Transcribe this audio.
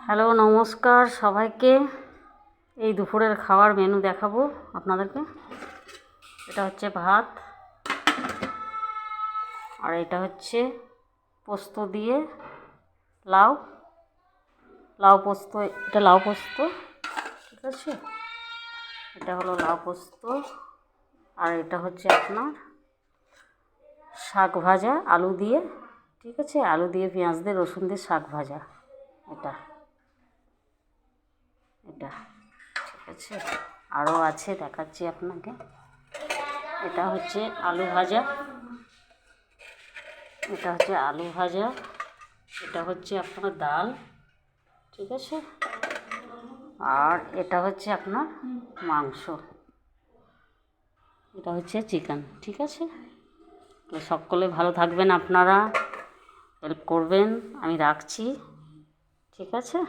Hello, নমস্কার সবাইকে। এই দুপুরের খাওয়ার মেনু দেখাবো আপনাদেরকে। এটা হচ্ছে ভাত, আর এটা হচ্ছে পোস্ত দিয়ে লাউ লাউ পোস্ত। এটা লাউ পোস্ত, ঠিক আছে। এটা হলো লাউ পোস্ত। আর এটা হচ্ছে আপনার শাক ভাজা আলু দিয়ে, ঠিক আছে। আলু দিয়ে, পেঁয়াজ দিয়ে, রসুন দিয়ে শাক ভাজা। এটা এটা ঠিক আছে। আরও আছে, দেখাচ্ছি আপনাকে। এটা হচ্ছে আলু ভাজা, এটা হচ্ছে আলু ভাজা। এটা হচ্ছে আপনার ডাল, ঠিক আছে। আর এটা হচ্ছে আপনার মাংস, এটা হচ্ছে চিকেন, ঠিক আছে। তো সকলে ভালো থাকবেন, আপনারা হেল্প করবেন। আমি রাখছি, ঠিক আছে।